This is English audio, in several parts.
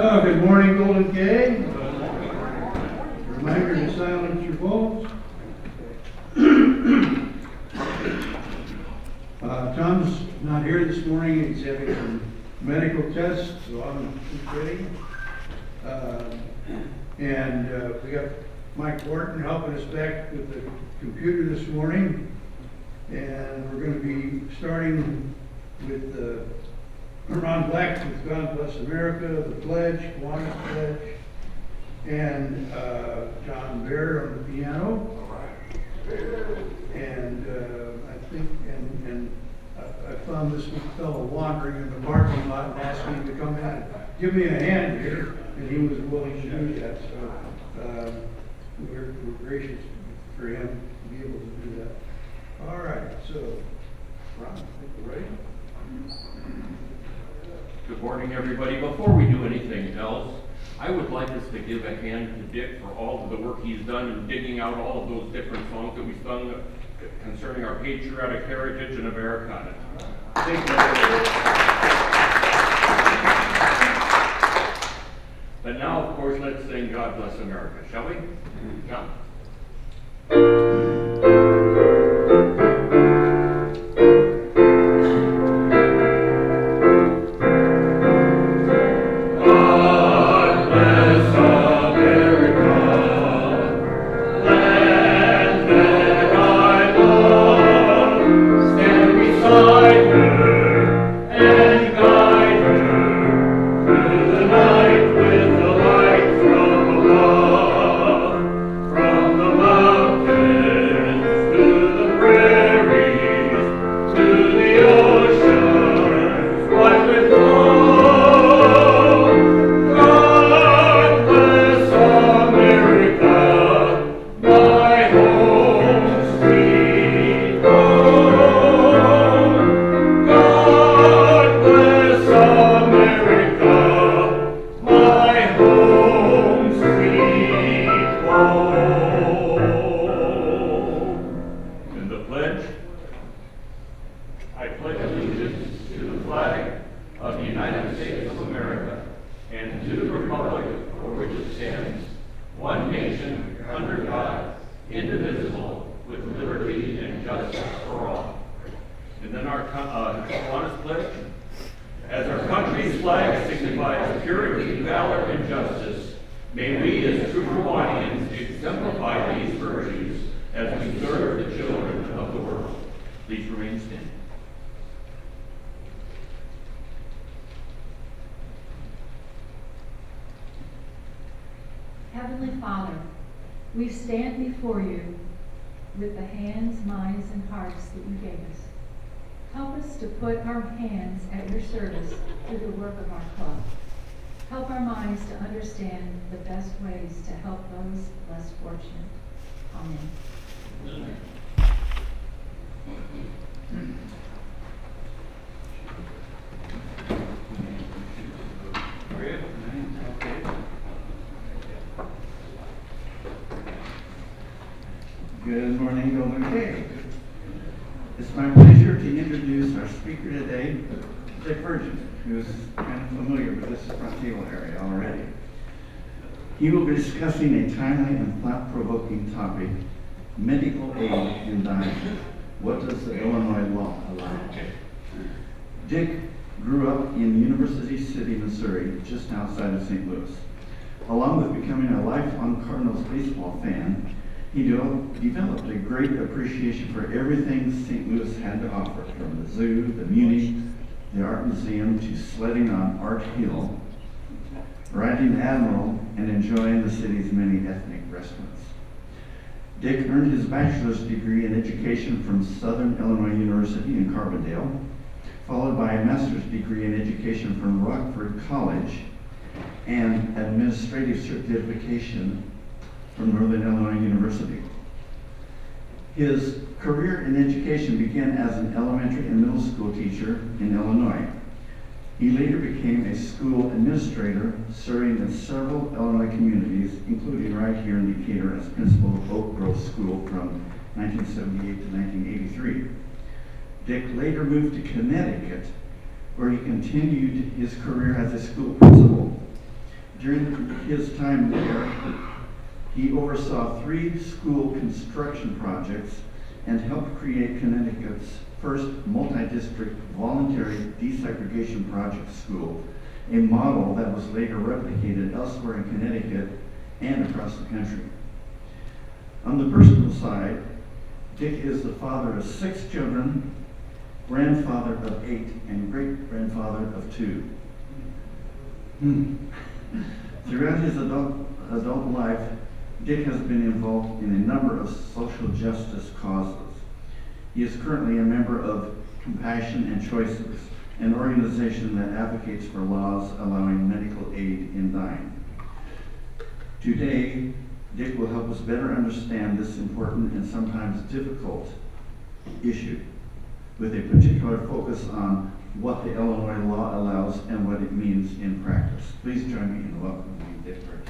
Good morning, Golden Gate. Reminder to silence your phones. Tom's not here this morning. He's having some medical tests, so I'm ready. And we got Mike Wharton helping us back with the computer this morning. And we're going to be starting with Ron Black with God Bless America, the Pledge, Kiwanis Pledge, and John Baird on the piano. All right. And I think, I found this fellow wandering in the parking lot and asked me to come in and give me a hand here, and he was willing to do that. So we're gracious for him to be able to do that. All right, so Ron, I think we're ready. Good morning, everybody. Before we do anything else, I would like us to give a hand to Dick for all of the work he's done in digging out all of those different songs that we've sung concerning our patriotic heritage and Americana. Thank you. But now, of course, let's sing God Bless America, shall we? John. Heavenly Father, we stand before you with the hands, minds, and hearts that you gave us. Help us to put our hands at your service through the work of our club. Help our minds to understand the best ways to help those less fortunate. Amen. Good morning, Golden Gate. It's my pleasure to introduce our speaker today, Dick Virgin, who's kind of familiar with this front table area already. He will be discussing a timely and thought-provoking topic, medical aid in dying. What does the Illinois law allow? Dick grew up in University City, Missouri, just outside of St. Louis. Along with becoming a lifelong Cardinals baseball fan, he developed a great appreciation for everything St. Louis had to offer, from the zoo, the Munich, the art museum, to sledding on Art Hill, riding Admiral, and enjoying the city's many ethnic restaurants. Dick earned his bachelor's degree in education from Southern Illinois University in Carbondale, followed by a master's degree in education from Rockford College and administrative certification from Northern Illinois University. His career in education began as an elementary and middle school teacher in Illinois. He later became a school administrator, serving in several Illinois communities, including right here in Decatur as principal of Oak Grove School from 1978 to 1983. Dick later moved to Connecticut, where he continued his career as a school principal. During his time there, he oversaw 3 school construction projects and helped create Connecticut's first multi-district voluntary desegregation project school, a model that was later replicated elsewhere in Connecticut and across the country. On the personal side, Dick is the father of 6 children, grandfather of 8, and great-grandfather of 2. Throughout his adult life, Dick has been involved in a number of social justice causes. He is currently a member of Compassion and Choices, an organization that advocates for laws allowing medical aid in dying. Today, Dick will help us better understand this important and sometimes difficult issue, with a particular focus on what the Illinois law allows and what it means in practice. Please join me in welcoming Dick Burton.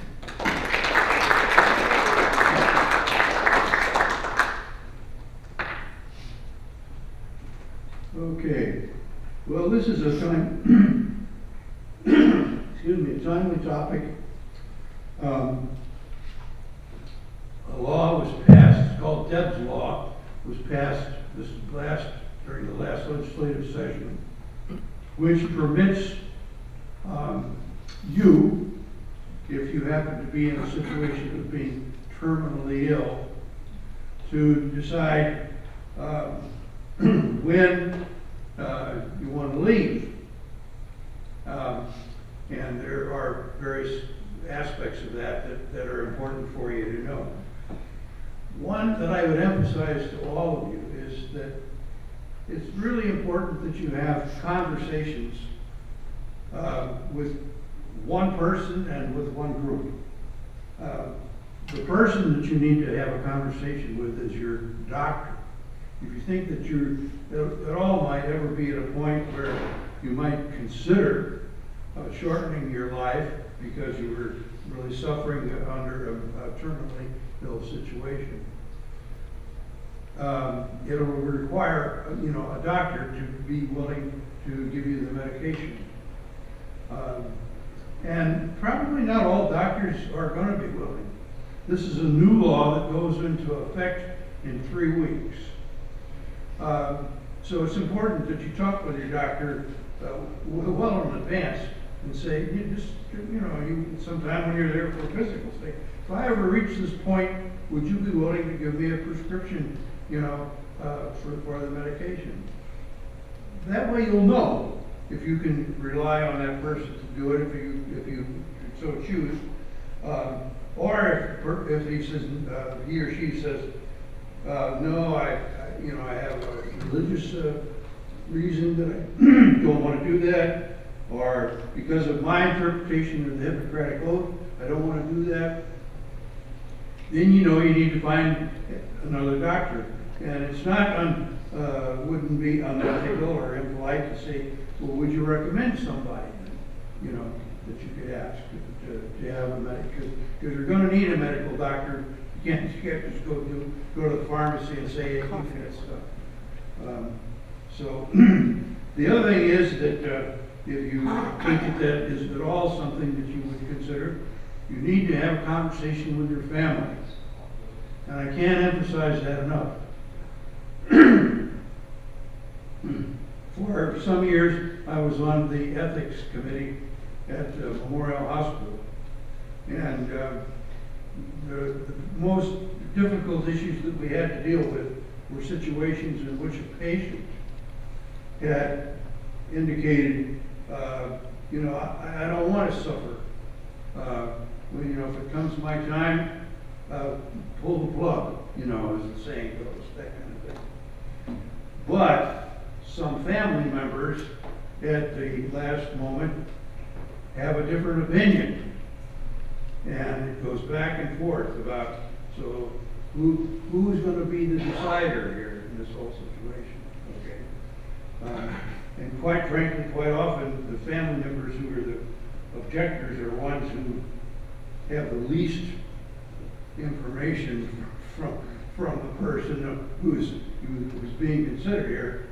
Okay, well, this is a time, excuse me, a timely topic. A law was passed, it's called Deb's Law, was passed during the last legislative session, which permits you, if you happen to be in a situation of being terminally ill, to decide when you want to leave. And there are various aspects of that are important for you to know. One that I would emphasize to all of you is that it's really important that you have conversations with one person and with one group. The person that you need to have a conversation with is your doctor. If you think that you at all might ever be at a point where you might consider shortening your life because you were really suffering under a terminally ill situation, it will require a doctor to be willing to give you the medication. And probably not all doctors are going to be willing. This is a new law that goes into effect in 3 weeks. So it's important that you talk with your doctor well in advance and say, sometime when you're there for a physical, say, if I ever reach this point, would you be willing to give me a prescription, for the medication? That way you'll know if you can rely on that person to do it, if you so choose, or if he says, he or she says, no, I have a religious reason that I don't want to do that, or because of my interpretation of the Hippocratic Oath, I don't want to do that. Then you need to find another doctor. And it's wouldn't be unethical or impolite to say, well, would you recommend somebody, that you could ask to have a medical, because you're going to need a medical doctor. You can't just go to the pharmacy and say, hey, you can get stuff. So the other thing is that if you think that is at all something that you would consider, you need to have a conversation with your family. And I can't emphasize that enough. For some years, I was on the ethics committee at Memorial Hospital. And the most difficult issues that we had to deal with were situations in which a patient had indicated, I don't want to suffer. If it comes my time, pull the plug, as the saying goes, that kind of thing. But some family members at the last moment have a different opinion. And it goes back and forth about, so who's going to be the decider here in this whole situation? Okay. And quite frankly, quite often, the family members who are the objectors are ones who have the least information from the person who's being considered here,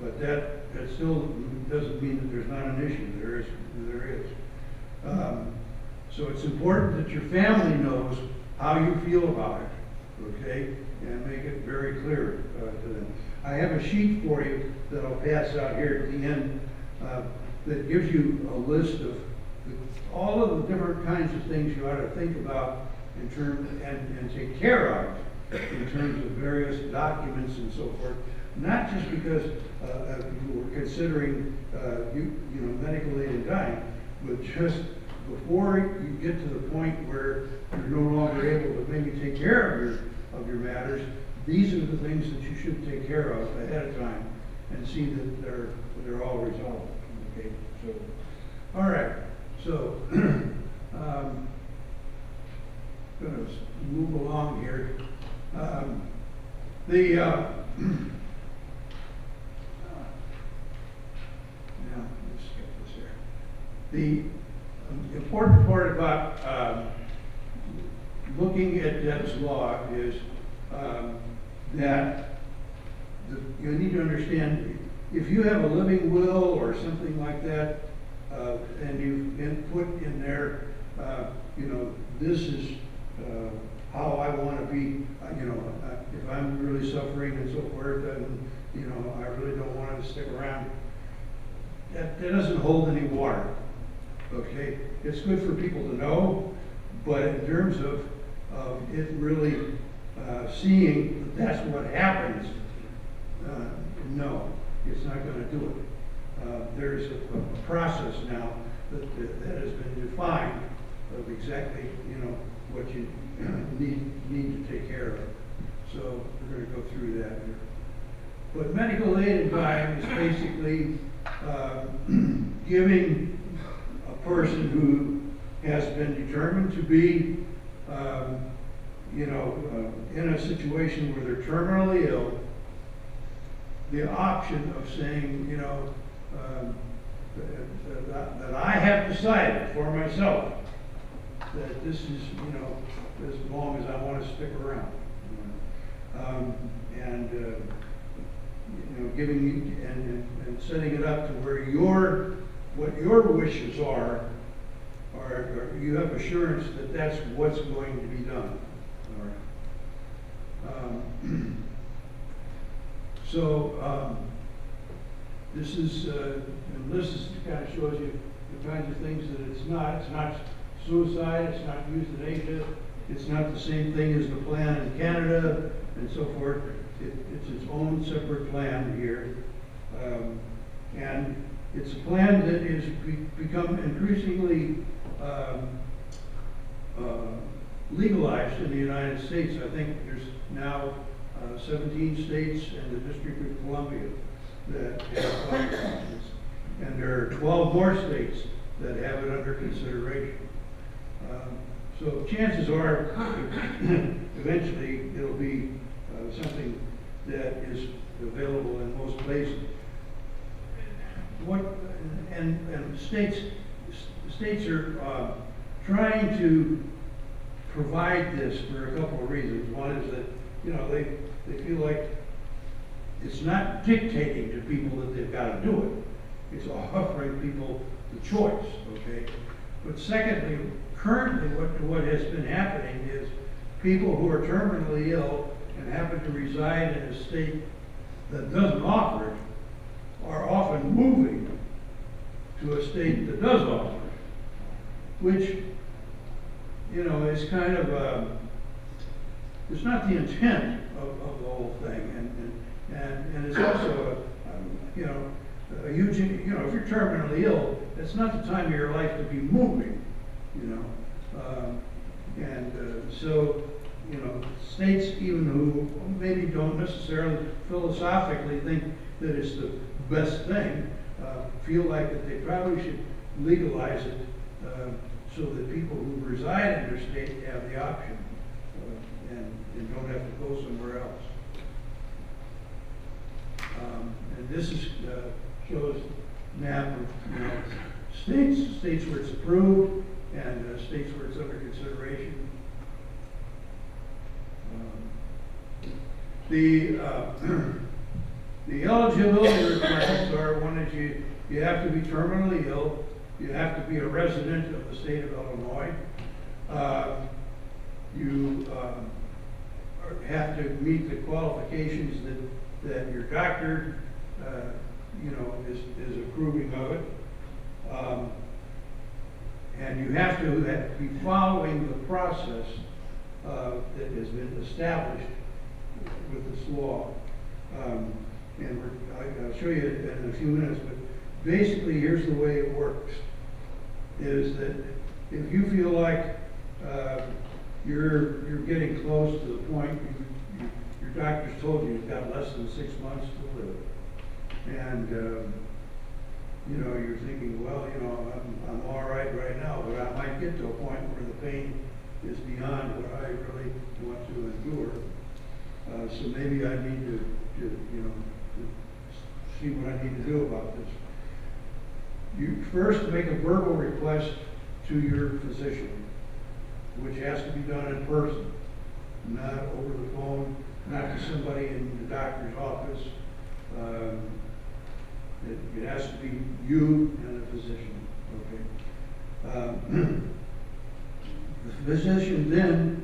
but that still doesn't mean that there's not an issue. There is. So it's important that your family knows how you feel about it, okay? And make it very clear to them. I have a sheet for you that I'll pass out here at the end that gives you a list of all of the different kinds of things you ought to think about in terms and take care of in terms of various documents and so forth. Not just because you were considering medical aid and dying, but just before you get to the point where you're no longer able to maybe take care of your matters. These are the things that you should take care of ahead of time and see that they're all resolved. Okay, so all right, so gonna move along here. Now let's get this here. The important part about looking at Deb's law is that you need to understand if you have a living will or something like that, and you've been put in there, this is how I want to be. If I'm really suffering and so forth, and I really don't want to stick around. That doesn't hold any water. Okay, it's good for people to know, but in terms of it really seeing that that's what happens, no, it's not going to do it. There's a process now that has been defined of exactly what you need to take care of. So we're going to go through that here. But medical aid and dying is basically giving a person who has been determined to be, in a situation where they're terminally ill, the option of saying, that I have decided for myself that this is, as long as I want to stick around. Giving you and setting it up to where what your wishes are you have assurance that that's what's going to be done. All right. This is and this kind of shows you the kinds of things that it's not. It's not suicide. It's not euthanasia. It's not the same thing as the plan in Canada and so forth. It's its own separate plan here. And it's a plan that is become increasingly legalized in the United States. I think there's now 17 states and the District of Columbia that have funded this. And there are 12 more states that have it under consideration. So chances are eventually it'll be something that is available in most places. And states are trying to provide this for a couple of reasons. One is that they feel like it's not dictating to people that they've got to do it. It's offering people the choice. Okay, but secondly, currently what has been happening is people who are terminally ill and happen to reside in a state that doesn't offer it are often moving to a state that does offer it, which is kind of it's not the intent of the whole thing, and it's also a huge if you're terminally ill, it's not the time of your life to be moving, so states even who maybe don't necessarily philosophically think that it's the best thing, feel like that they probably should legalize it so that people who reside in their state have the option and don't have to go somewhere else. And this is shows map of states where it's approved and states where it's under consideration. The eligibility requirements are one is you have to be terminally ill, You have to be a resident of the state of Illinois. You have to meet the qualifications that your doctor, is approving of it. And you have to be following the process that has been established with this law. I'll show you in a few minutes, but basically here's the way it works. Is that if you feel like you're getting close to the point, your doctor's told you you've got less than 6 months to live, and you're thinking, well, I'm all right now, but I might get to a point where the pain is beyond what I really want to endure. So maybe I need to see what I need to do about this. You first make a verbal request to your physician, which has to be done in person, not over the phone, not to somebody in the doctor's office. It has to be you and a physician, okay? The physician then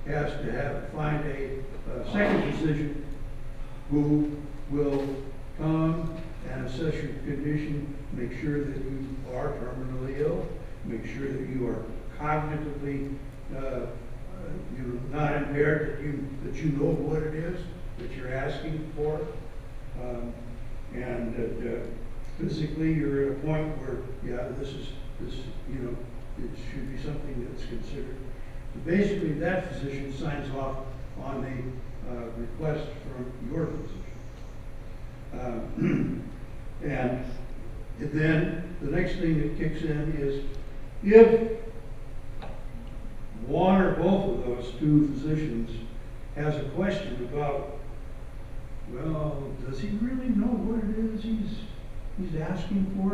has to find a second physician who will come and assess your condition, make sure that you are terminally ill, make sure that you are cognitively not impaired, that you know what it is that you're asking for, and that physically you're at a point where, this it should be something that's considered. So basically, that physician signs off on the request from your physician. And then the next thing that kicks in is if one or both of those two physicians has a question about, well, does he really know what it is he's asking for?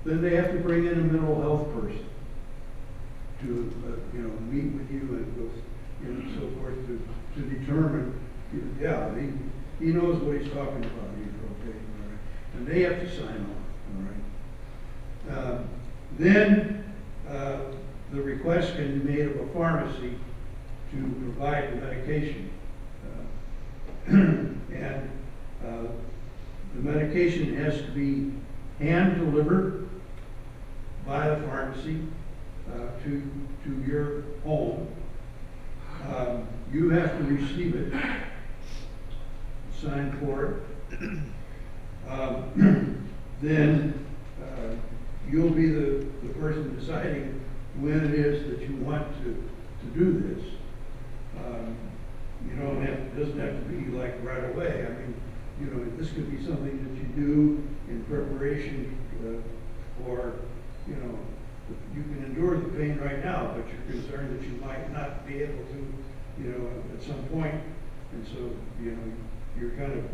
Then they have to bring in a mental health person to meet with you and go and so forth to determine, he knows what he's talking about here, okay, all right. And they have to sign off, all right. Then the request can be made of a pharmacy to provide the medication. And the medication has to be hand delivered by the pharmacy to your home. You have to receive it, sign for it. Then you'll be the person deciding when it is that you want to do this. It doesn't have to be like right away. I mean, this could be something that you do in preparation for, you can endure the pain right now, but you're concerned that you might not be able to, at some point. And so, you're kind of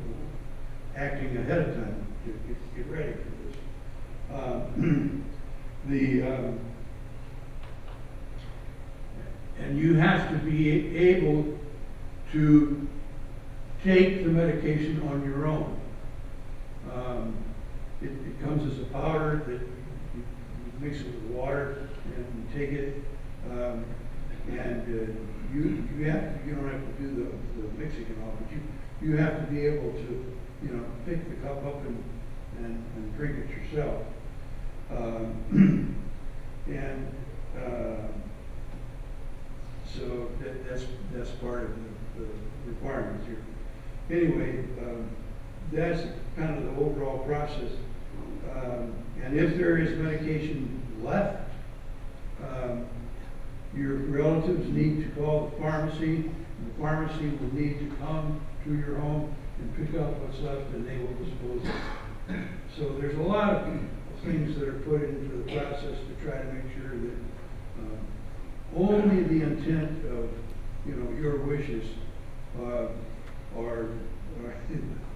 acting ahead of time to get ready for this. And you have to be able to take the medication on your own. It comes as a powder that you mix it with water and you take it. And you don't have to do the mixing and all, but you have to be able to pick the cup up and drink it yourself. So that's part of the requirements here. Anyway, that's kind of the overall process. And if there is medication left, your relatives need to call the pharmacy. The pharmacy will need to come to your home and pick up what's left, and they will dispose of it. So there's a lot of things that are put into the process to try to make sure that only the intent of your wishes are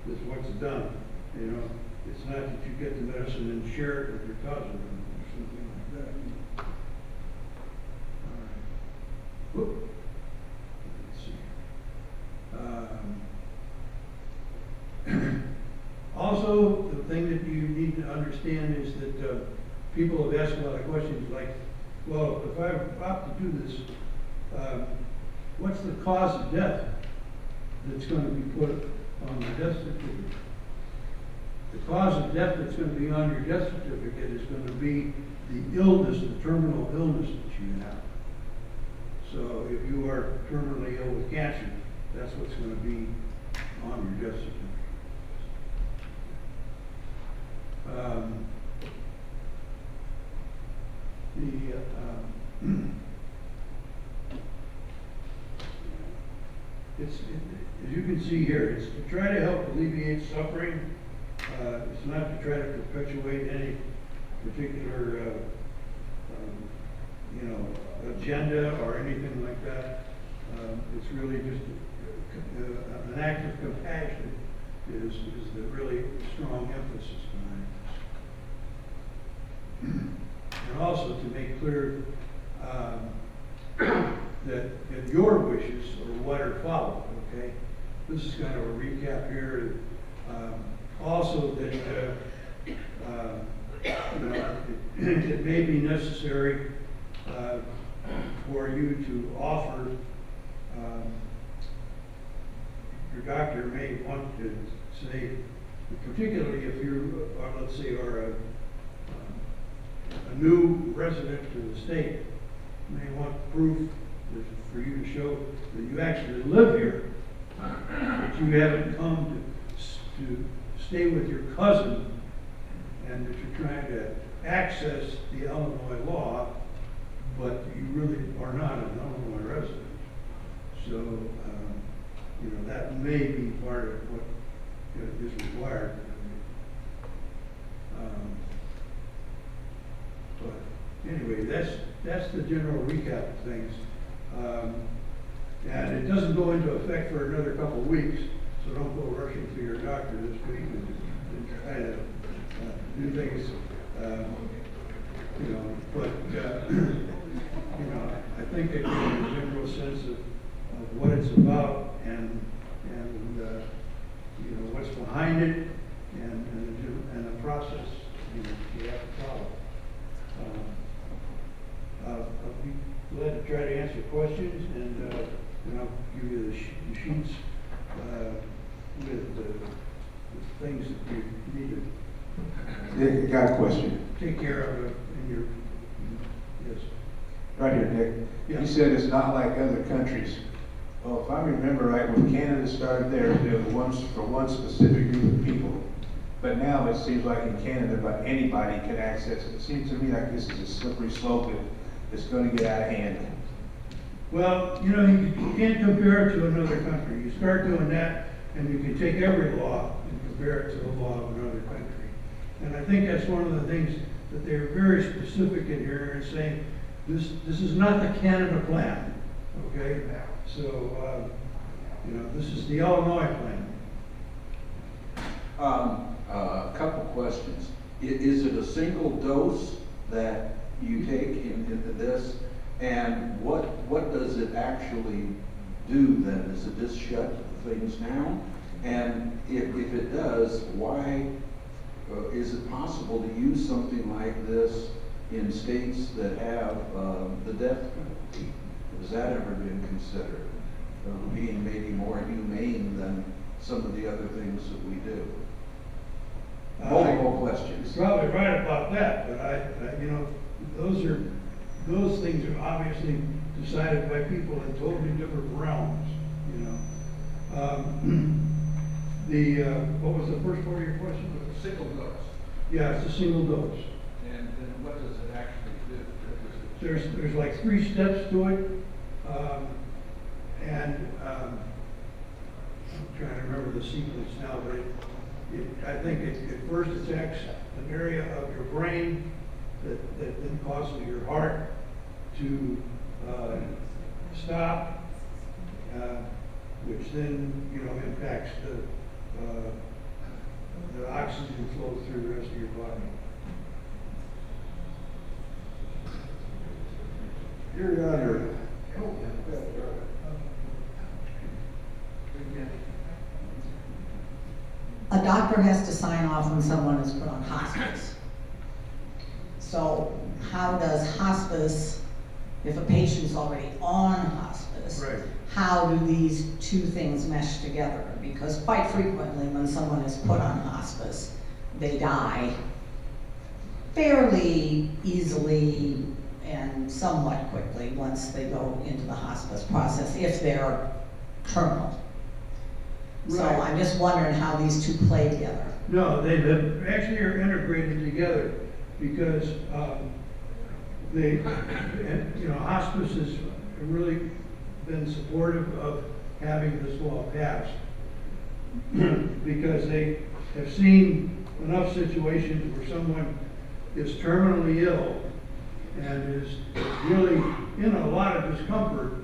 is what's done. It's not that you get the medicine and share it with your cousin or something like that. All right. Whoop. Let's see. Also, the thing that you need to understand is that people have asked a lot of questions like, well, if I opt to do this, what's the cause of death that's going to be put on my death certificate? The cause of death that's going to be on your death certificate is going to be the illness, the terminal illness that you have. So if you are terminally ill with cancer, that's what's going to be on your death certificate. As you can see here, it's to try to help alleviate suffering. It's not to try to perpetuate any particular, agenda or anything like that. It's really just an act of compassion is the really strong emphasis behind this. And also to make clear that your wishes are what are followed, okay? This is kind of a recap here. Also that, it may be necessary for you to offer, your doctor may want to say, particularly if you are, let's say, are a new resident to the state, may want proof for you to show that you actually live here, that you haven't come to stay with your cousin, and that you're trying to access the Illinois law, but you really are not an Illinois resident. So, that may be part of what is required. But anyway, that's the general recap of things. And it doesn't go into effect for another couple of weeks, so don't go rushing to your doctor this week and try to do things, I think it gives you a general sense of what it's about and what's behind it and the process you have to follow. I'll be glad to try to answer questions, and I'll give you the sheets with the things that you need to Dick, I got a question. take care of in your, yes. Right here, Dick. Yeah. You said it's not like other countries. Well, if I remember right, when Canada started there, it was for one specific group of people. But now it seems like in Canada, but anybody can access it. It seems to me like this is a slippery slope and it's going to get out of hand. Well, you can't compare it to another country. You start doing that, and you can take every law and compare it to the law of another country. And I think that's one of the things that they're very specific in here and saying, this is not the Canada plan, okay? So, this is the Illinois plan. A couple questions. Is it a single dose that you take into this? And what does it actually do then? Does it just shut things down? And if it does, why is it possible to use something like this in states that have the death penalty? Has that ever been considered? Being maybe more humane than some of the other things that we do? Multiple questions. You're probably right about that, but those things are obviously decided by people in totally different realms, what was the first part of your question? A single dose. Yeah, it's a single dose. And then what does it actually do? There's like 3 steps to it, I'm trying to remember the sequence now, but I think it first attacks an area of your brain that then causes your heart to stop, which then impacts the oxygen flow through the rest of your body. You're under. A doctor has to sign off when someone is put on hospice. So how does hospice, if a patient's already on hospice, Right. how do these two things mesh together? Because quite frequently when someone is put on hospice, they die fairly easily and somewhat quickly once they go into the hospice process, if they're terminal. So Right. I'm just wondering how these two play together. No, they actually are integrated together because hospice has really been supportive of having this law passed because they have seen enough situations where someone is terminally ill and is really in a lot of discomfort,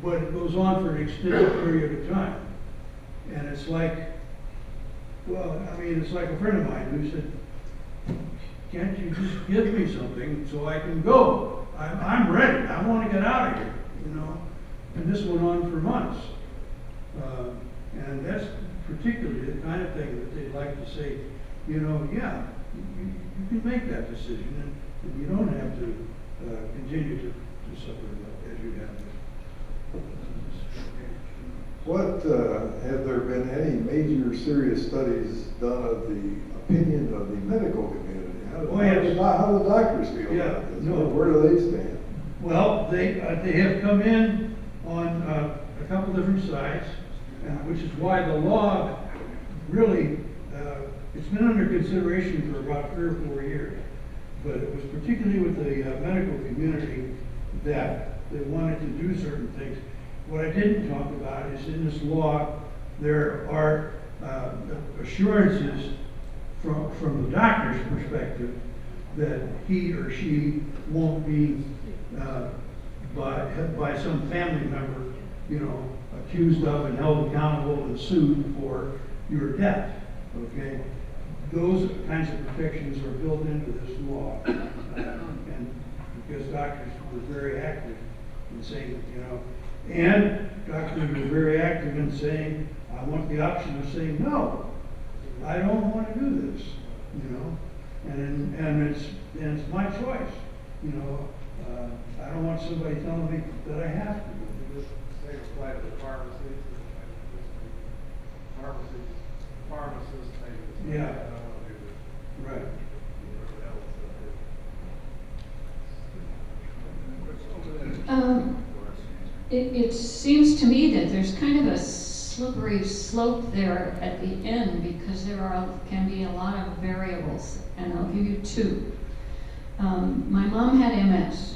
but it goes on for an extended period of time. And it's like, it's like a friend of mine who said, can't you just give me something so I can go? I'm ready, I want to get out of here, And this went on for months. And that's particularly the kind of thing that they'd like to say, you can make that decision and you don't have to continue to suffer as you have. What, have there been any major serious studies done of the opinion of the medical community? How do the doctors feel about this? No. Where do they stand? Well, they have come in on a couple different sides, which is why the law really, it's been under consideration for about 3 or 4 years. But it was particularly with the medical community that they wanted to do certain things. What I didn't talk about is in this law, there are assurances from the doctor's perspective that he or she won't be by some family member, accused of and held accountable and sued for your death. Okay, those kinds of protections are built into this law, and because doctors were very active in saying, and doctors were very active in saying, I want the option of saying, no, I don't want to do this, and it's my choice, I don't want somebody telling me that I have to do it. They apply to the pharmacies, pharmacists, maybe. Yeah. I don't want to do this. Right. It seems to me that there's kind of a slippery slope there at the end because can be a lot of variables, and I'll give you 2. My mom had MS.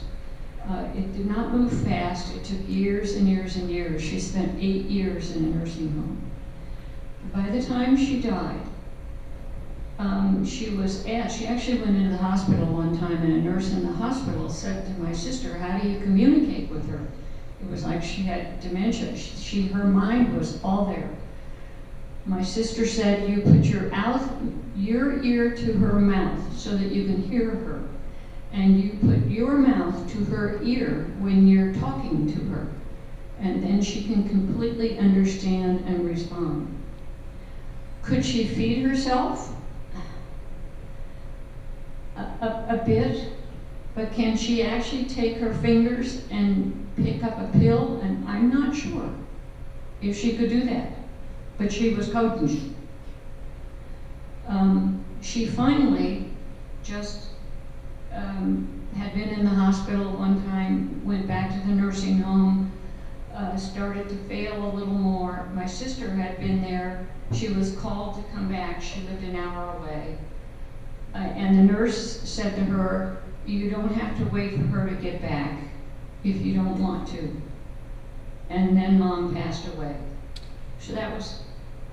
It did not move fast. It took years and years and years. She spent 8 years in a nursing home. By the time she died, she actually went into the hospital one time, and a nurse in the hospital said to my sister, how do you communicate with her? It was like she had dementia. Her mind was all there. My sister said, you put your ear to her mouth so that you can hear her. And you put your mouth to her ear when you're talking to her. And then she can completely understand and respond. Could she feed herself? A bit. But can she actually take her fingers and pick up a pill? And I'm not sure if she could do that. But she was potent. She finally just had been in the hospital one time, went back to the nursing home, started to fail a little more. My sister had been there. She was called to come back. She lived an hour away. And the nurse said to her, you don't have to wait for her to get back if you don't want to. And then Mom passed away. So that was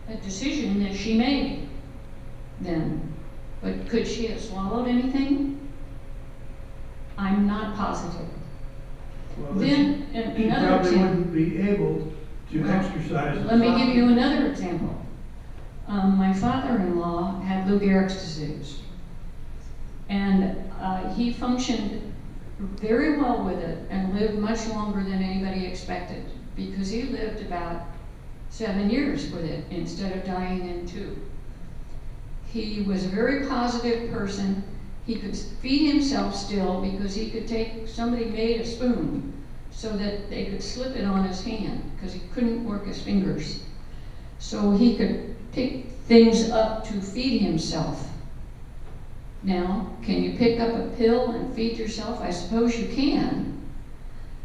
a decision that she made then. But could she have swallowed anything? I'm not positive. Well, Then, she another probably example. wouldn't be able to exercise. Let me give you another example. My father-in-law had Lou Gehrig's disease. And he functioned very well with it and lived much longer than anybody expected because he lived about 7 years with it instead of dying in 2. He was a very positive person. He could feed himself still because he could somebody made a spoon so that they could slip it on his hand because he couldn't work his fingers. So he could pick things up to feed himself. Now, can you pick up a pill and feed yourself? I suppose you can,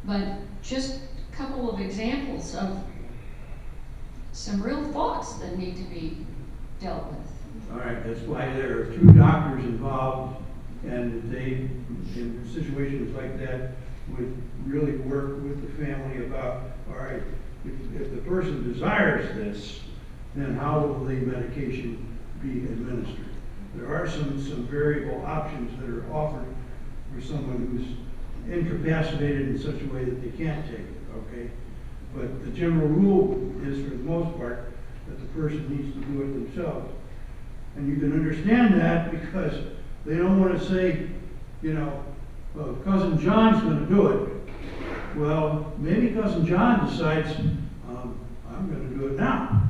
but just a couple of examples of some real thoughts that need to be dealt with. All right, that's why there are 2 doctors involved, and they, in situations like that, would really work with the family about, all right, if the person desires this, then how will the medication be administered? There are some variable options that are offered for someone who's incapacitated in such a way that they can't take it, okay? But the general rule is, for the most part, that the person needs to do it themselves. And you can understand that because they don't want to say, you know, well, Cousin John's going to do it. Well, maybe Cousin John decides, I'm going to do it now.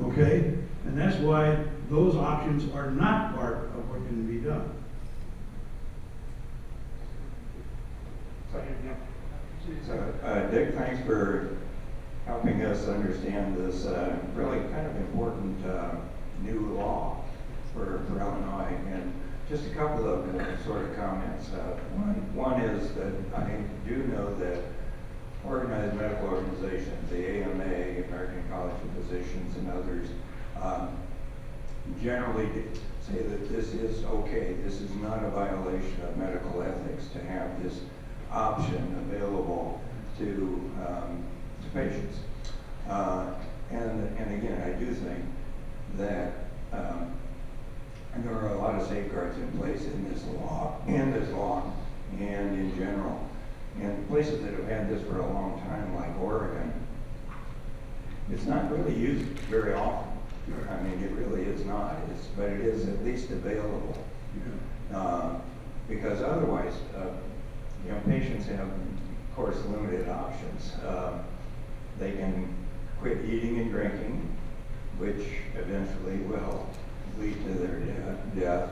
Okay? And that's why those options are not part of what can be done. So, Dick, thanks for helping us understand this really kind of important new law for Illinois. And just a couple of sort of comments. One is that I do know that organized medical organizations, the AMA, American College of Physicians, and others, generally say that this is okay. This is not a violation of medical ethics to have this option available to patients. And again, I do think that there are a lot of safeguards in place in this law, and in general. And places that have had this for a long time, like Oregon, it's not really used very often. I mean, it really is not. But it is at least available. Because otherwise, you know, patients have, of course, limited options. They can quit eating and drinking, which eventually will lead to their death.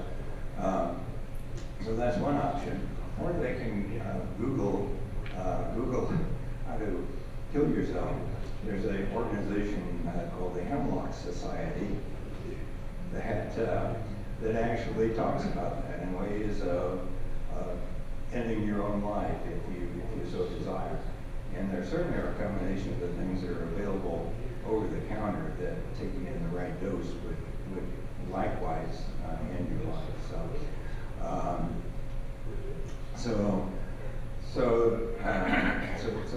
So that's one option. Or they can Google how to kill yourself. There's an organization called the Hemlock Society that actually talks about that in ways of ending your own life if you so desire. And there certainly are combinations of things that are available over the counter that, taking in the right dose, would likewise end your life. So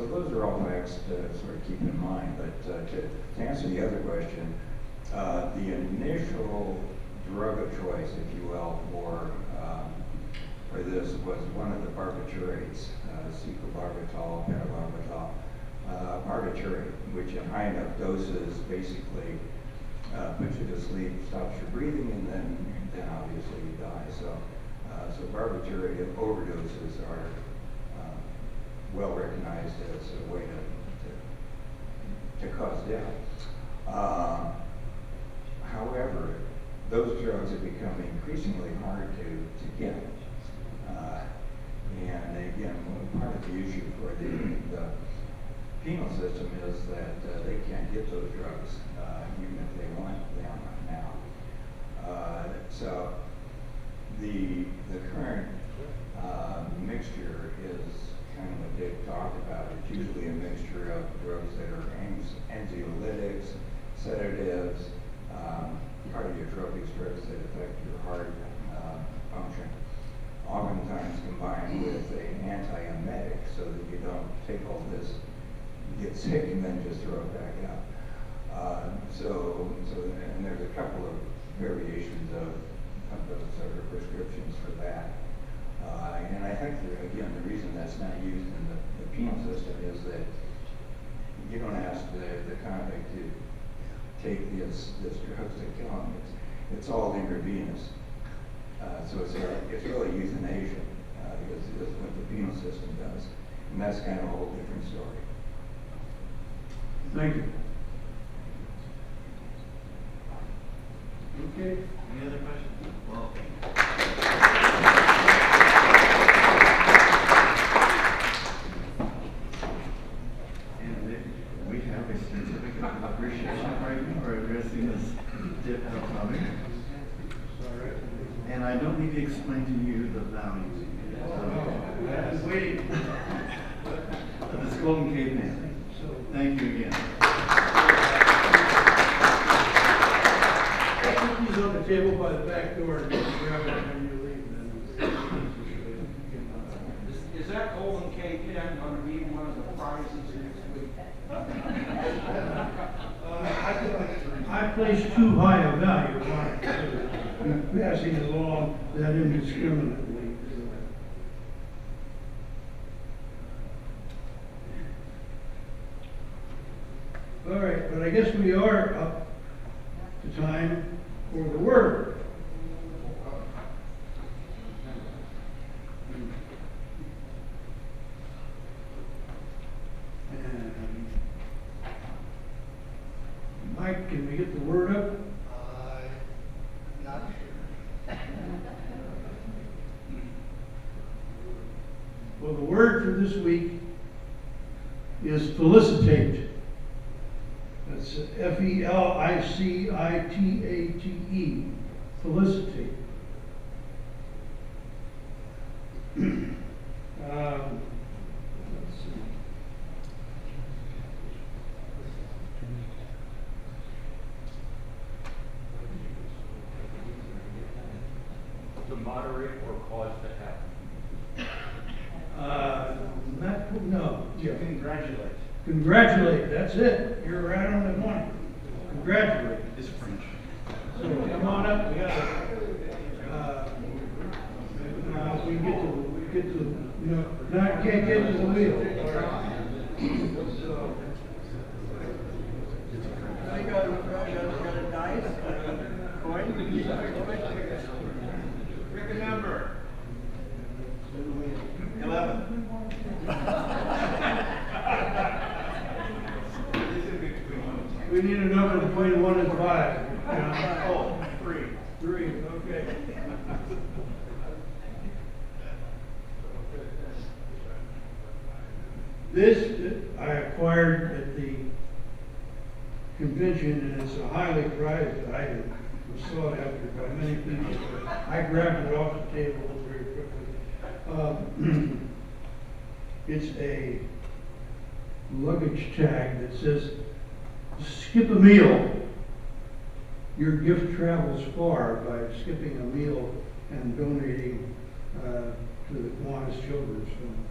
those are all facts to sort of keep in mind. But to answer the other question, the initial drug of choice, if you will, for this was one of the barbiturates, secobarbital, pentobarbital, barbiturate, which in high enough doses basically puts you to sleep, stops your breathing, and then obviously you die. So barbiturate overdoses are well recognized as a way to cause death. However, those drugs have become increasingly hard to get. And again, part of the issue for the penal system is that they can't get those drugs, even if they want them now. So the current mixture is kind of what Dick talked about. It's usually a mixture of drugs that are anxiolytics, sedatives, cardiotropic drugs that affect your heart function, oftentimes combined with an antiemetic so that you don't take all this, get sick, and then just throw it back out. And there's a couple of variations of those sort of prescriptions for that. And I think, again, the reason that's not used in the penal system is that you don't ask the convict to take this drug to kill him. It's all intravenous. So it's really euthanasia, is what the penal system does. And that's kind of a whole different story. Thank you. Okay, any other questions? Well, Father. And I don't need to explain to you the values of Waiting. this Golden Cape man. Thank you again. Cookies on the table by the back door, and you can grab it when you leave. Is that Golden Cake Inn gonna be one of the prizes next week? I place too high a value on it, passing it along that indiscriminately. All right, but I guess we are up to time for the word. And Mike, can we get the word up? Not sure. Well, the word for this week is felicitate. That's Feliccitate. Felicitate. Let's see. To moderate or cause to happen. No. To congratulate. Congratulate, that's it. You're right on the money. Congratulate. It's French. So come on up, we gotta, we get to, not, can't get to the wheel. So, I got a nice coin. Pick a number. 11. we need a number between 1 and 5. Oh, 3. 3, okay. This I acquired at the convention, and it's a highly prized item. It was sought after by many people. I grabbed it off the table very quickly. It's a luggage tag that says, "Skip a meal. Your gift travels far by skipping a meal and donating to the Kiwanis Children's Fund."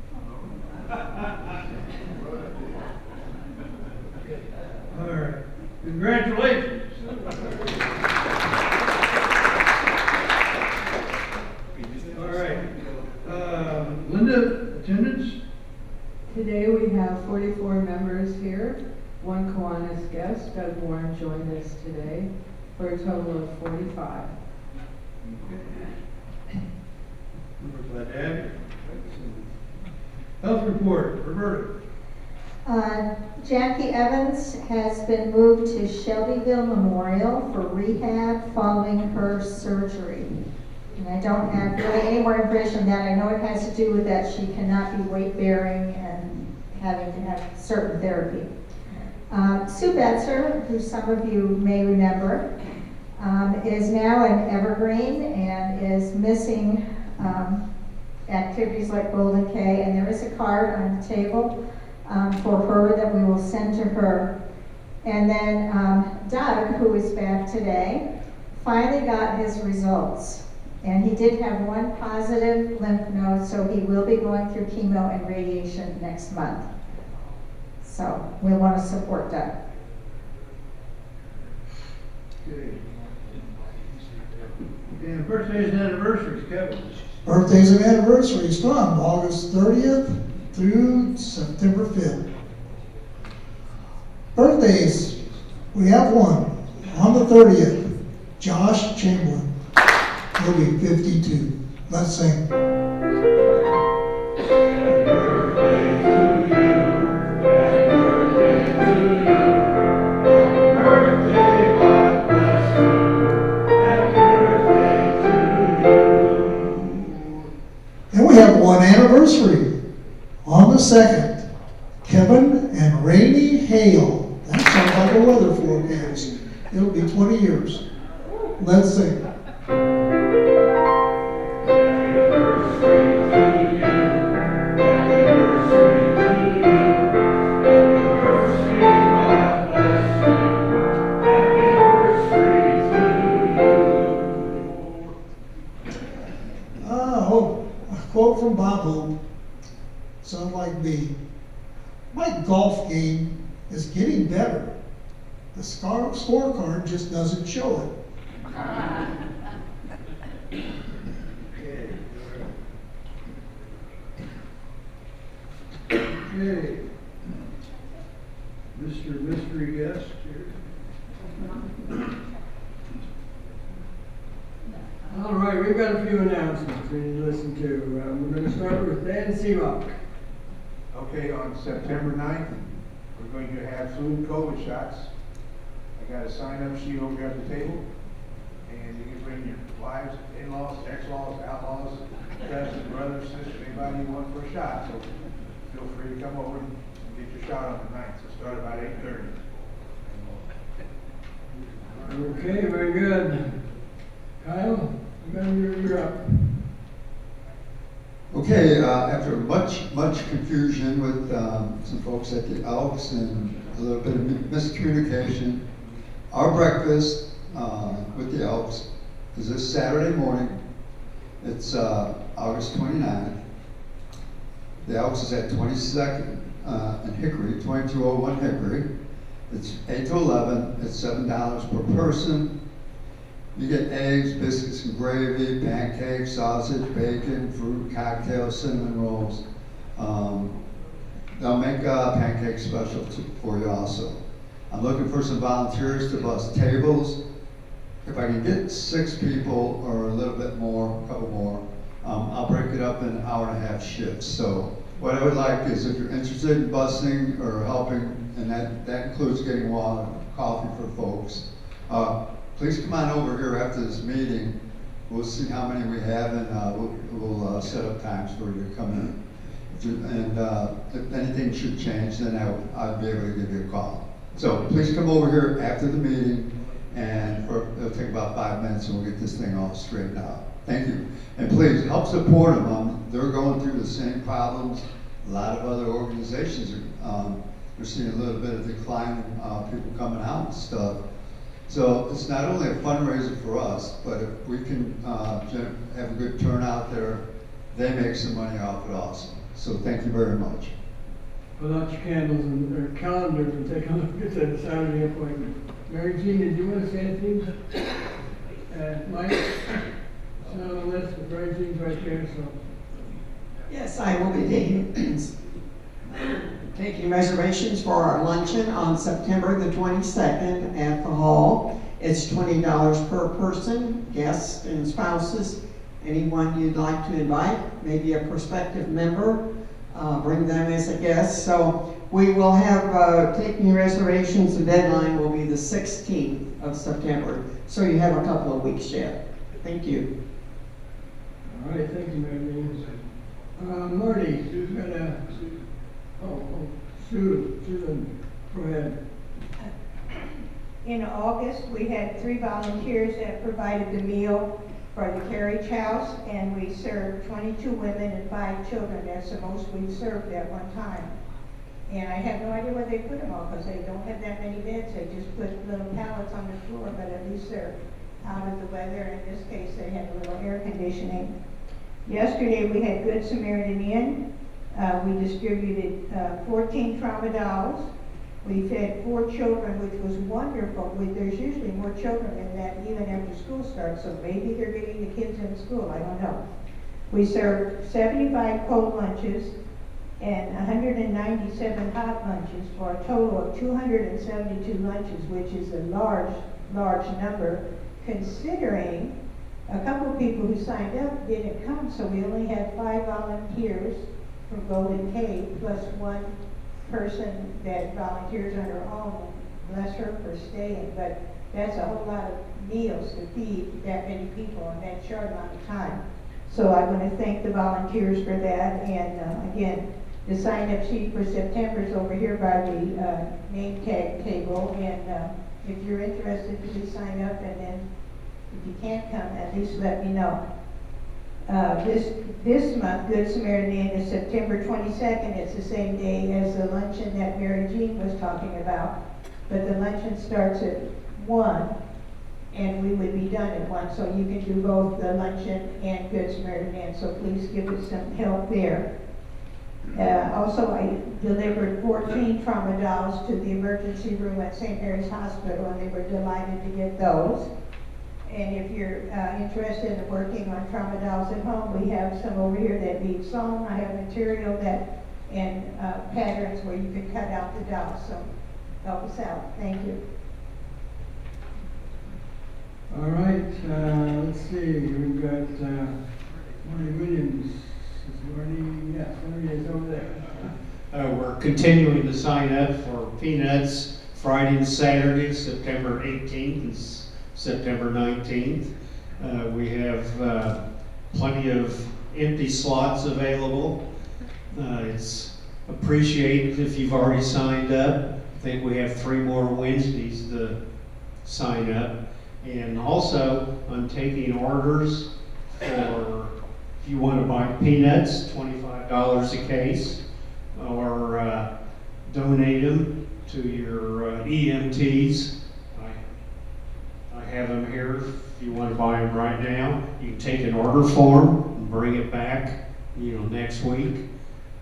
All right. Congratulations. All right. Linda, attendance? Today we have 44 members here. One Kiwanis guest, Doug Warren, joined us today for a total of 45. We're glad to have you. Health report, Roberta. Jackie Evans has been moved to Shelbyville Memorial for rehab following her surgery. And I don't have really any more information on that. I know it has to do with that she cannot be weight bearing and having to have certain therapy. Sue Betzer, who some of you may remember, is now an Evergreen and is missing activities like Golden K, and there is a card on the table for her that we will send to her. And then Doug, who is back today, finally got his results. And he did have one positive lymph node, so he will be going through chemo and radiation next month. So we want to support Doug. Okay. And birthdays and anniversaries, Kevin. Birthdays and anniversaries from August 30th through September 5th. Birthdays, we have one on the 30th, Josh Chamberlain. He'll be 52. Let's sing. And we have one anniversary on the 2nd, Kevin and Rainey Hale. That sounds like a weather forecast. It'll be 20 years. Let's sing. A quote from Bob Hope. Sound like me. My golf game is getting better. The scorecard just doesn't show it. Okay. Mr. Mystery Guest here. All right, we've got a few announcements we need to listen to. We're going to start with Dan Searock. Okay, on September 9th, we're going to have flu and COVID shots. I got a sign-up sheet over here at the table, and you can bring your wives, in-laws, ex-laws, outlaws, cousins, brothers, sisters, anybody you want for a shot. So feel free to come over and get your shot on the 9th. So start about 8:30. Okay, very good. Kyle, you're up. Okay, after much confusion with some folks at the Elks and a little bit of miscommunication, our breakfast with the Elks is this Saturday morning. It's August 29th. The Elks is at 22nd in Hickory, 2201 Hickory. It's 8 to 11. It's $7 per person. You get eggs, biscuits and gravy, pancakes, sausage, bacon, fruit, cocktails, cinnamon rolls. They'll make a pancake special for you also. I'm looking for some volunteers to bus tables. If I can get 6 people or a little bit more, a couple more, I'll break it up in 1.5-hour shifts. So what I would like is if you're interested in busing or helping, and that includes getting water, coffee for folks, please come on over here after this meeting. We'll see how many we have, and we'll set up times for you to come in. And if anything should change, then I'll be able to give you a call. So please come over here after the meeting, and it'll take about 5 minutes, and we'll get this thing all straightened out. Thank you. And please help support them. They're going through the same problems. A lot of other organizations are seeing a little bit of decline in people coming out and stuff. So it's not only a fundraiser for us, but if we can have a good turnout there, they make some money off it also. So thank you very much. Pull out your candles and calendars and take a look at that Saturday appointment. Mary Jean, did you want to say anything? Mike? It's not on the list, but Mary Jean's right there, so. Yes, I will be taking reservations for our luncheon on September the 22nd at the hall. It's $20 per person, guests and spouses. Anyone you'd like to invite, maybe a prospective member, bring them as a guest. So we will have taking reservations. The deadline will be the 16th of September. So you have a couple of weeks yet. Thank you. All right, thank you, Mary Jean. Marty, who's got a... Susan, go ahead. In August, we had 3 volunteers that provided the meal for the carriage house, and we served 22 women and 5 children. That's the most we've served at one time. And I have no idea where they put them all, because they don't have that many beds. They just put little pallets on the floor, but at least they're out of the weather. In this case, they had a little air conditioning. Yesterday, we had Good Samaritan Inn. We distributed 14 trauma dolls. We fed 4 children, which was wonderful. There's usually more children in that even after school starts, so maybe they're getting the kids in school, I don't know. We served 75 cold lunches and 197 hot lunches for a total of 272 lunches, which is a large number, considering a couple of people who signed up didn't come, so we only had 5 volunteers from Golden Cave, plus 1 person that volunteers on her own. Bless her for staying, but that's a whole lot of meals to feed that many people in that short amount of time. So I want to thank the volunteers for that, and again, the sign-up sheet for September is over here by the name tag table, and if you're interested, please sign up, and then If you can't come, at least let me know. This month, Good Samaritan Day is September 22nd. It's the same day as the luncheon that Mary Jean was talking about. But the luncheon starts at 1, and we would be done at 1. So you can do both the luncheon and Good Samaritan Day. So please give us some help there. Also, I delivered 14 trauma dolls to the emergency room at St. Mary's Hospital, and they were delighted to get those. And if you're interested in working on trauma dolls at home, we have some over here that need sewn. I have material that and patterns where you can cut out the dolls. So help us out. Thank you. All right, let's see, we've got Marty Williams. Is Marty, yes, Marty is over there. We're continuing to sign up for Peanuts Friday and Saturday, September 18th and September 19th. We have plenty of empty slots available. It's appreciated if you've already signed up. I think we have 3 more Wednesdays to sign up. And also, I'm taking orders for, if you want to buy peanuts, $25 a case, or donate them to your EMTs. I have them here if you want to buy them right now. You can take an order form and bring it back, next week,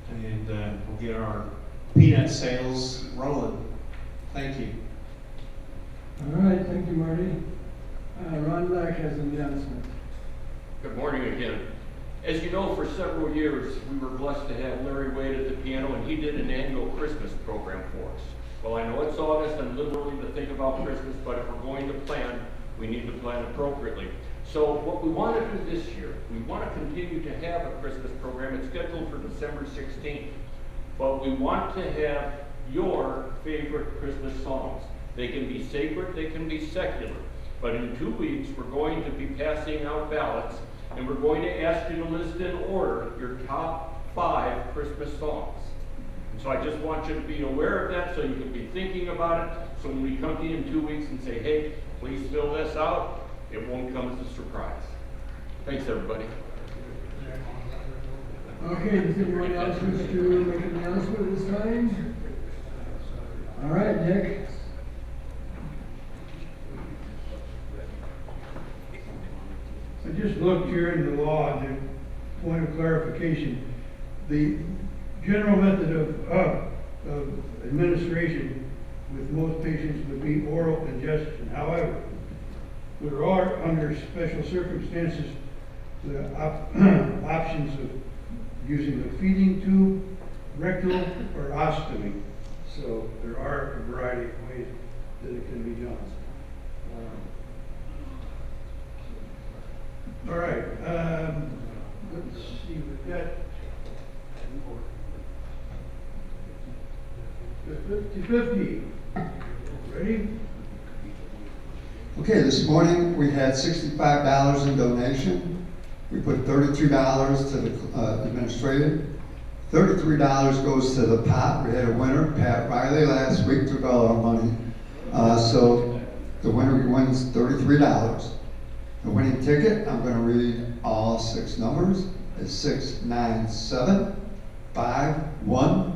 and we'll get our peanut sales rolling. Thank you. All right, thank you, Marty. Ron Black has an announcement. Good morning again. As you know, for several years, we were blessed to have Larry Wade at the piano, and he did an annual Christmas program for us. Well, I know it's August and a little early to think about Christmas, but if we're going to plan, we need to plan appropriately. So what we want to do this year, we want to continue to have a Christmas program. It's scheduled for December 16th. But we want to have your favorite Christmas songs. They can be sacred, they can be secular. But in 2 weeks, we're going to be passing out ballots, and we're going to ask you to list in order your top 5 Christmas songs. And so I just want you to be aware of that so you can be thinking about it. So when we come to you in 2 weeks and say, hey, please fill this out, it won't come as a surprise. Thanks, everybody. Okay, does anyone else wish to make an announcement this time? All right, Nick. I just looked here in the law, and the point of clarification, the general method of administration with most patients would be oral ingestion. However, there are, under special circumstances, the options of using a feeding tube, rectal, or ostomy. So there are a variety of ways that it can be done. All right, let's see, we've got 50-50. Ready? Okay, this morning we had $65 in donation. We put $32 to the administrative. $33 goes to the pot. We had a winner, Pat Riley, last week, took all our money. So the winner wins $33. The winning ticket, I'm going to read all 6 numbers. It's 697 511.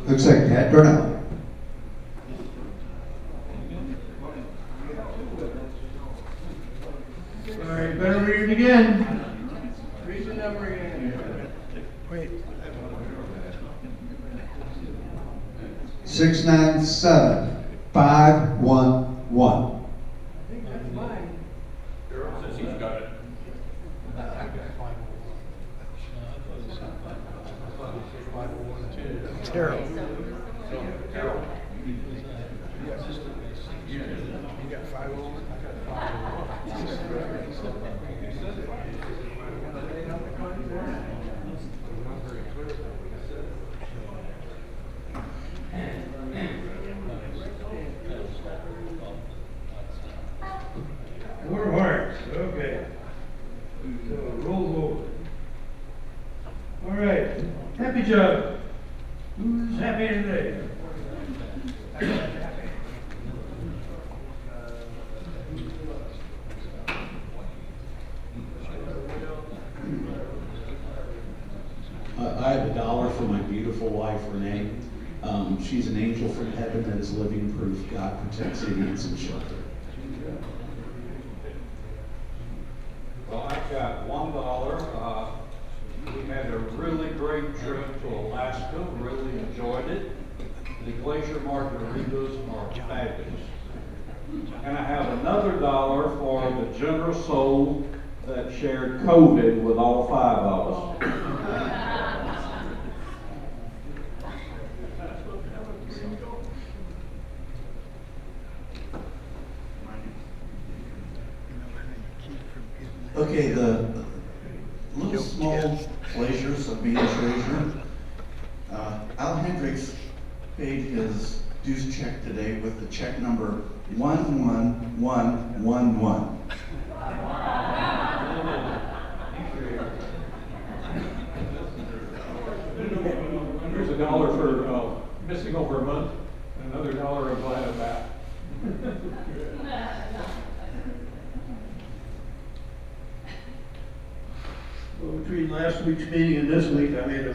Looks like Pat Burnell. All right, better read it again. Read the number again. Wait. 697 511. I think that's mine. Darryl says he's got it. Carol. Carol. You got 501? today? I have $1 for my beautiful wife, Renee. She's an angel from heaven that is living proof God protects idiots and shelter. Well, I've got $1. We had a really great trip to Alaska, really enjoyed it. The glacier margaritas are fabulous. And I have another $1 for the generous soul that shared COVID with all 5 of us. Okay, the little small pleasures of being a treasurer. Al Hendricks paid his dues check today with the check number 11111. Here's $1 for missing over a month, and another $1 I'm glad about. Well, between last week's meeting and this week, I made a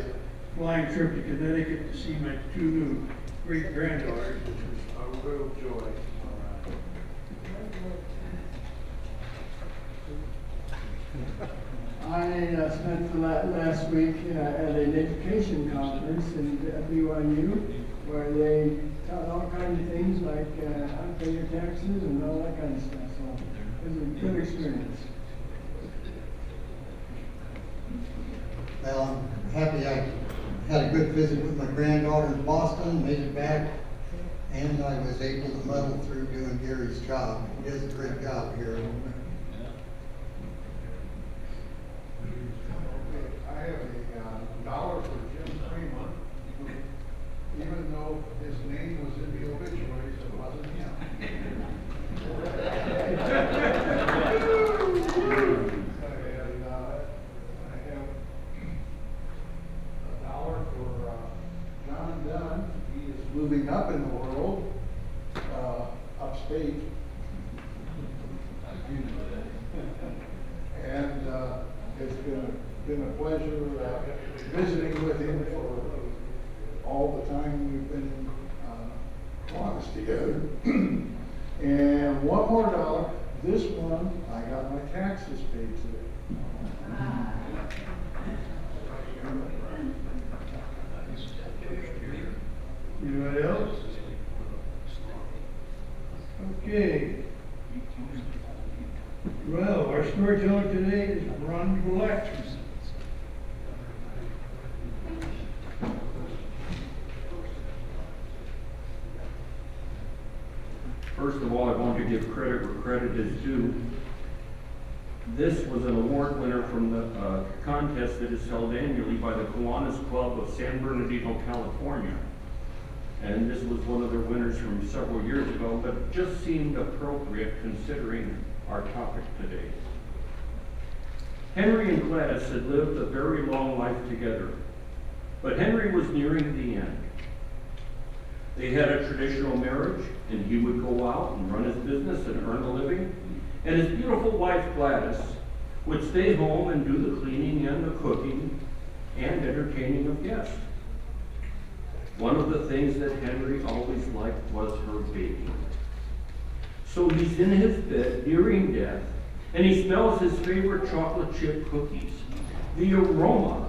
flying trip to Connecticut to see my 2 new great-granddaughters, which was a real joy. I spent the last week at an education conference at BYU where they taught all kinds of things like how to pay your taxes and all that kind of stuff. So it was a good experience. Well, I'm happy I had a good visit with my granddaughter in Boston, made it back, and I was able to muddle through doing Gary's job. He does a great job here. I have $1 for Jim Freeman, even though his name was in the obituaries, it wasn't him. Moving up in the world, upstate. And it's been a pleasure visiting with him for all the time we've been Kiwanis together. And $1 more. This one, I got my taxes paid today. Anybody else? Okay. Well, our storyteller today is Ron Black. First of all, I want to give credit where credit is due. This was an award winner from the contest that is held annually by the Kiwanis Club of San Bernardino, California. And this was one of their winners from several years ago, but just seemed appropriate considering our topic today. Henry and Gladys had lived a very long life together, but Henry was nearing the end. They had a traditional marriage, and he would go out and run his business and earn a living, and his beautiful wife Gladys would stay home and do the cleaning and the cooking and entertaining of guests. One of the things that Henry always liked was her baking. So he's in his bed nearing death, and he smells his favorite chocolate chip cookies, the aroma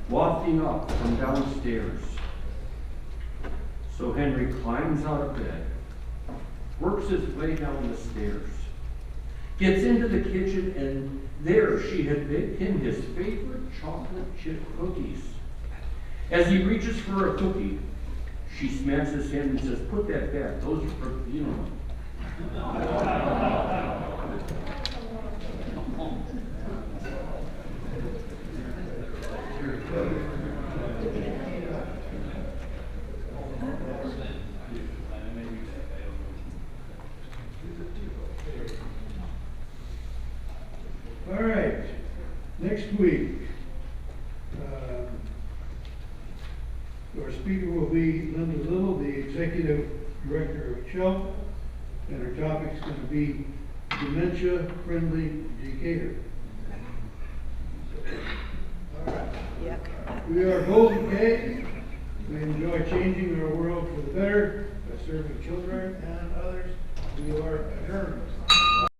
wafting up from downstairs. So Henry climbs out of bed, works his way down the stairs, gets into the kitchen, and there she had baked him his favorite chocolate chip cookies. As he reaches for a cookie, she smacks his hand and says, "Put that back, those are for, you know." All right, next week, our Our speaker will be Linda Little, the Executive Director of CHELP, and our topic's going to be dementia-friendly Decatur. All right. We are Golden K. We enjoy changing our world for the better by serving children and others. We are adjourned.